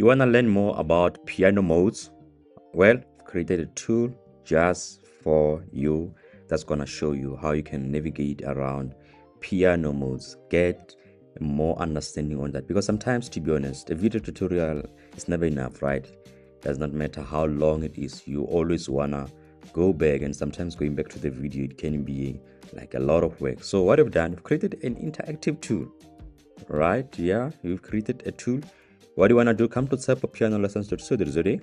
You want to learn more about piano modes? Well, I've created a tool just for you that's going to show you how you can navigate around piano modes. Get more understanding on that, because sometimes, to be honest, a video tutorial is never enough, right? Does not matter how long it is, you always want to go back, and sometimes going back to the video, it can be like a lot of work. So what I've done, I've created an interactive tool, right? Yeah, you've created a tool. What do you want to do? Come to Tshepho Lessons.co.za,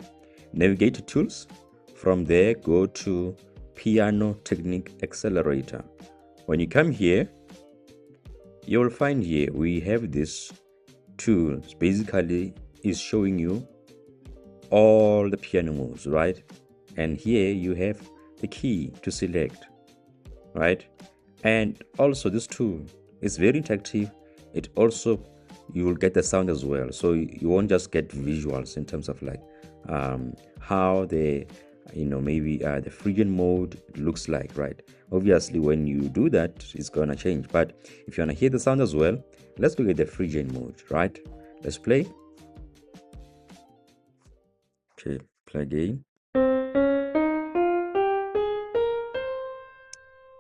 navigate to tools. From there, go to Piano Technique Accelerator. When you come here, you will find here we have this tool. Basically, is showing you all the piano moves, right? And here you have the key to select, right? And also this tool is very interactive. It also, you will get the sound as well, so you won't just get visuals in terms of like how the maybe the Phrygian mode looks like, right? Obviously when you do that, it's gonna change, but if you want to hear the sound as well, let's look at the Phrygian mode, right? Let's play. Okay, play again.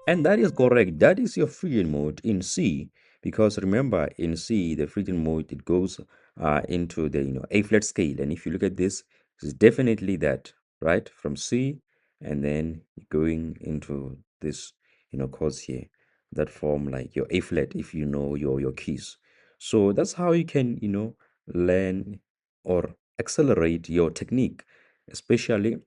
And that is correct. That is your Phrygian mode in C, because remember in C, the Phrygian mode, it goes into the A flat scale. And if you look at this, it's definitely that, right? From C, and then going into this chords here that form like your A flat if you know your keys. So that's how you can learn or accelerate your technique, especially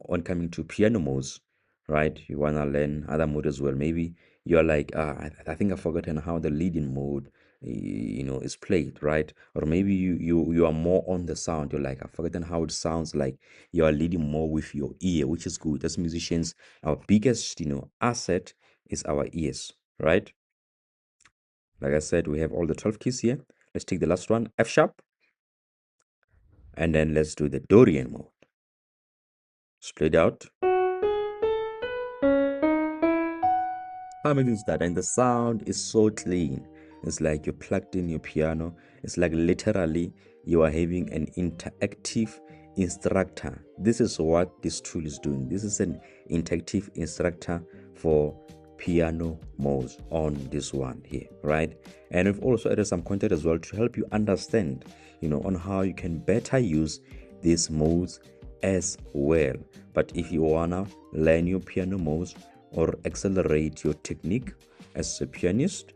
on coming to piano modes, right? You want to learn other mode as well. Maybe you're like, I think I've forgotten how the Lydian mode is played, right? Or maybe you are more on the sound. You're like, I've forgotten how it sounds like. You are leading more with your ear, which is good. As musicians, our biggest asset is our ears, right? Like I said, we have all the 12 keys here. Let's take the last one, F sharp, and then let's do the Dorian mode. Split out. Amazing that, and the sound is so clean. It's like you plugged in your piano. It's like literally you are having an interactive instructor. This is what this tool is doing. This is an interactive instructor for piano modes on this one here, right? And we've also added some content as well to help you understand on how you can better use these modes as well. But if you wanna learn your piano modes or accelerate your technique as a pianist,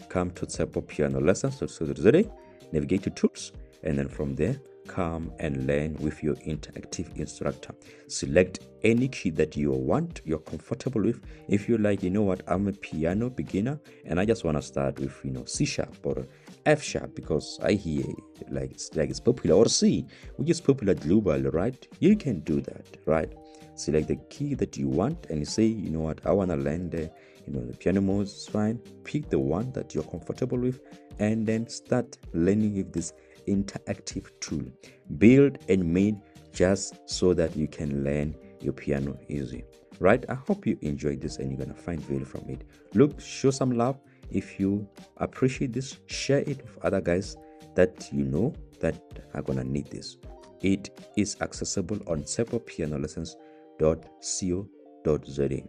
come to Tshepho Piano Lessons. So today, navigate to tools, and then from there, come and learn with your interactive instructor. Select any key that you want, you're comfortable with. If you're like, what, I'm a piano beginner and I just want to start with C sharp or F sharp because I hear it's popular, or C, which is popular global, right? You can do that, right? Select the key that you want and you say, what, I want to learn the piano modes. Is fine. Pick the one that you're comfortable with and then start learning with this interactive tool, built and made just so that you can learn your piano easy, right? I hope you enjoyed this and you're gonna find value from it. Show some love. If you appreciate this, share it with other guys that that are gonna need this. It is accessible on tshephopianolessons.co.za.